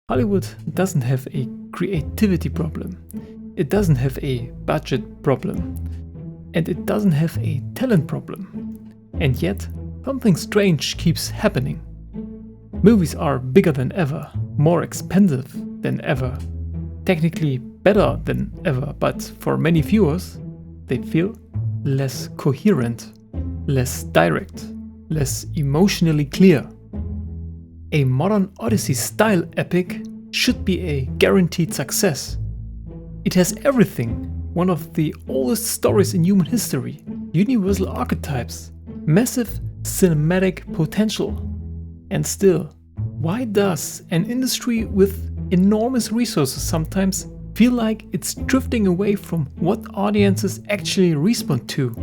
Hollywood doesn't have a creativity problem, it doesn't have a budget problem, and it doesn't have a talent problem. And yet, something strange keeps happening. Movies are bigger than ever, more expensive than ever, technically better than ever, but for many viewers, they feel less coherent, less direct, less emotionally clear. A modern Odyssey-style epic should be a guaranteed success. It has everything, one of the oldest stories in human history, universal archetypes, massive cinematic potential. And still, why does an industry with enormous resources sometimes feel like it's drifting away from what audiences actually respond to?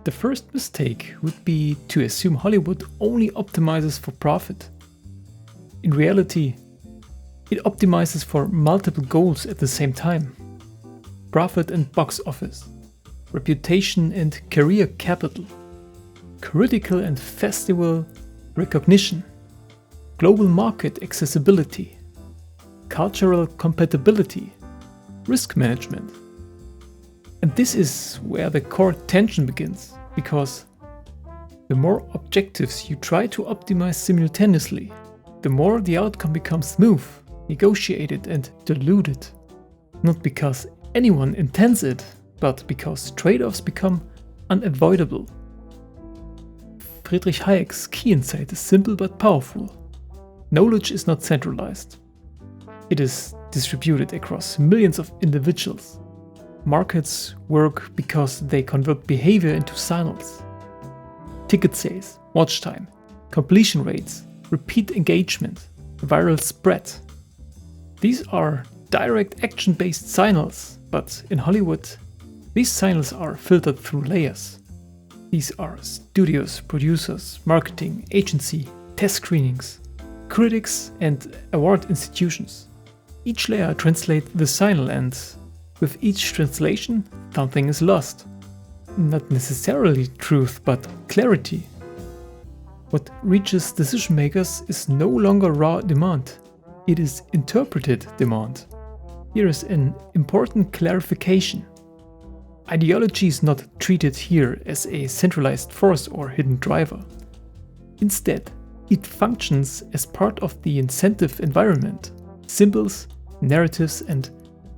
The first mistake would be to assume Hollywood only optimizes for profit. In reality, it optimizes for multiple goals at the same time: profit and box office, reputation and career capital, critical and festival recognition, global market accessibility, cultural compatibility, risk management. And this is where the core tension begins, because the more objectives you try to optimize simultaneously, the more the outcome becomes smooth, negotiated and diluted. Not because anyone intends it, but because trade-offs become unavoidable. Friedrich Hayek's key insight is simple but powerful. Knowledge is not centralized. It is distributed across millions of individuals. Markets work because they convert behavior into signals. Ticket sales, watch time, completion rates, repeat engagement, viral spread. These are direct action-based signals, but in Hollywood, these signals are filtered through layers. These are studios, producers, marketing, agency, test screenings, critics, and award institutions. Each layer translates the signal, and with each translation, something is lost. Not necessarily truth, but clarity. What reaches decision makers is no longer raw demand. It is interpreted demand. Here is an important clarification. Ideology is not treated here as a centralized force or hidden driver. Instead, it functions as part of the incentive environment. Symbols, narratives, and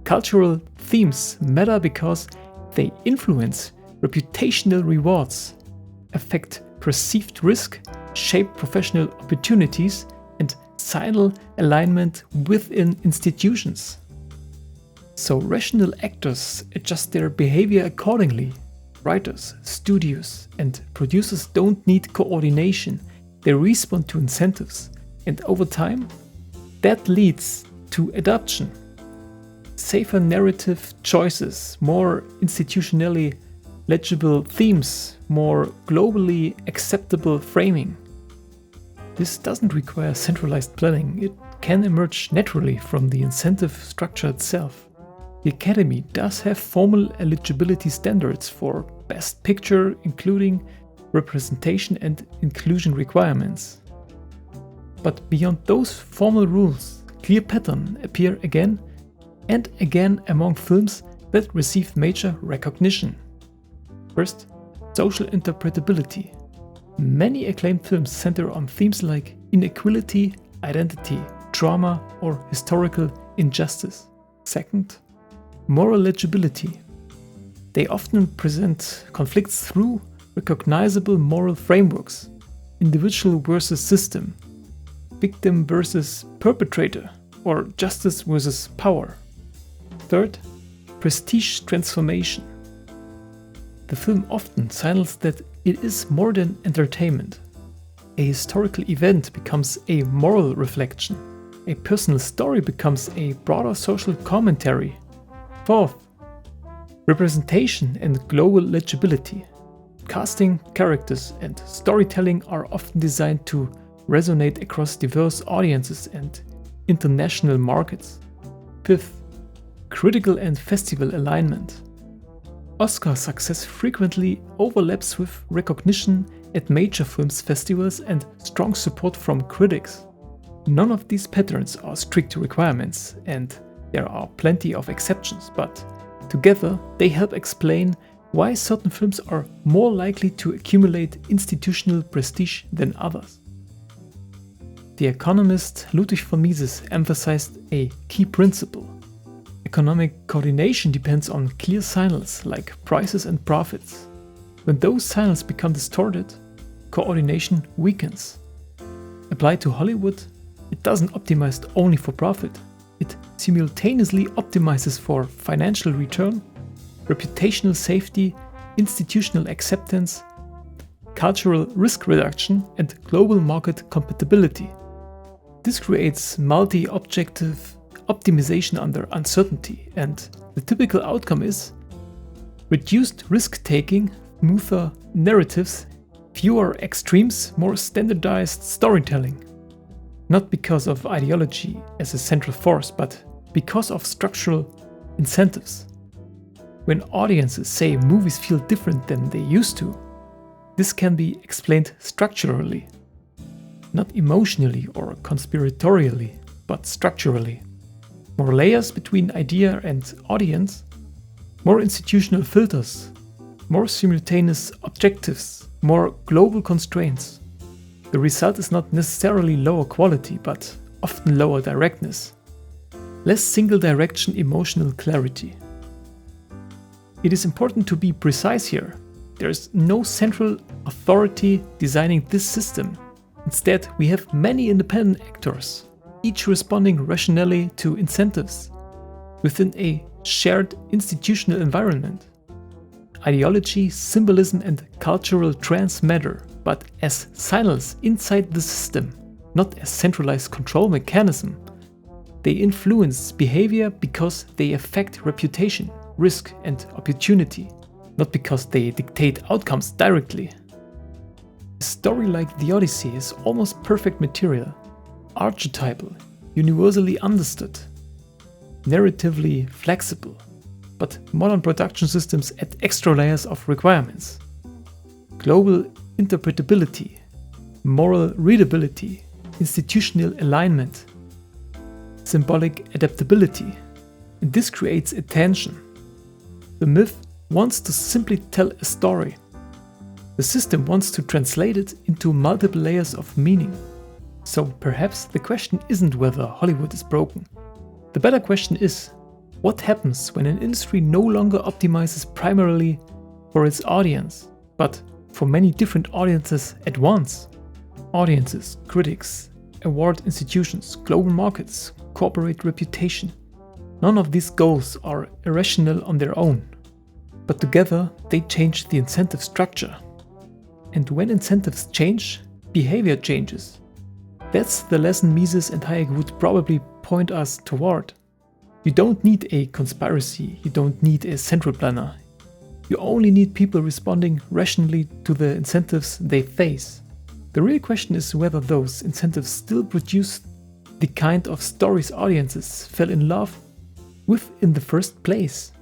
cultural themes matter because they influence reputational rewards, affect perceived risk, shape professional opportunities, and signal alignment within institutions. So rational actors adjust their behavior accordingly. Writers, studios, and producers don't need coordination. They respond to incentives, and over time, that leads to adoption. Safer narrative choices, more institutionally legible themes, more globally acceptable framing. This doesn't require centralized planning. It can emerge naturally from the incentive structure itself. The Academy does have formal eligibility standards for Best Picture, including representation and inclusion requirements. But beyond those formal rules, clear patterns appear again and again among films that receive major recognition. First, social interpretability. Many acclaimed films center on themes like inequality, identity, trauma, or historical injustice. Second, moral legibility. They often present conflicts through recognizable moral frameworks: individual versus system, victim versus perpetrator, or justice versus power. Third, prestige transformation. The film often signals that it is more than entertainment. A historical event becomes a moral reflection. A personal story becomes a broader social commentary. Fourth, representation and global legibility. Casting, characters, and storytelling are often designed to resonate across diverse audiences and international markets. Fifth, critical and festival alignment. Oscar success frequently overlaps with recognition at major films festivals and strong support from critics. None of these patterns are strict requirements, and there are plenty of exceptions, but together they help explain why certain films are more likely to accumulate institutional prestige than others. The economist Ludwig von Mises emphasized a key principle. Economic coordination depends on clear signals like prices and profits. When those signals become distorted, coordination weakens. Applied to Hollywood, it doesn't optimize only for profit. It simultaneously optimizes for financial return, reputational safety, institutional acceptance, cultural risk reduction, and global market compatibility. This creates multi-objective optimization under uncertainty, and the typical outcome is reduced risk-taking, smoother narratives, fewer extremes, more standardized storytelling. Not because of ideology as a central force, but because of structural incentives. When audiences say movies feel different than they used to, this can be explained structurally. Not emotionally or conspiratorially, but structurally. More layers between idea and audience, more institutional filters, more simultaneous objectives, more global constraints. The result is not necessarily lower quality, but often lower directness. Less single-direction emotional clarity. It is important to be precise here. There is no central authority designing this system. Instead, we have many independent actors, each responding rationally to incentives within a shared institutional environment. Ideology, symbolism, and cultural trends matter, but as signals inside the system, not as centralized control mechanism. They influence behavior because they affect reputation, risk, and opportunity, not because they dictate outcomes directly. A story like the Odyssey is almost perfect material, archetypal, universally understood, narratively flexible, but modern production systems add extra layers of requirements. Global interpretability, moral readability, institutional alignment, symbolic adaptability, and this creates a tension. The myth wants to simply tell a story. The system wants to translate it into multiple layers of meaning. So perhaps the question isn't whether Hollywood is broken. The better question is, what happens when an industry no longer optimizes primarily for its audience, but for many different audiences at once? Audiences, critics, award institutions, global markets, corporate reputation. None of these goals are irrational on their own, but together they change the incentive structure. And when incentives change, behavior changes. That's the lesson Mises and Hayek would probably point us toward. You don't need a conspiracy, you don't need a central planner. You only need people responding rationally to the incentives they face. The real question is whether those incentives still produce the kind of stories audiences fell in love with in the first place.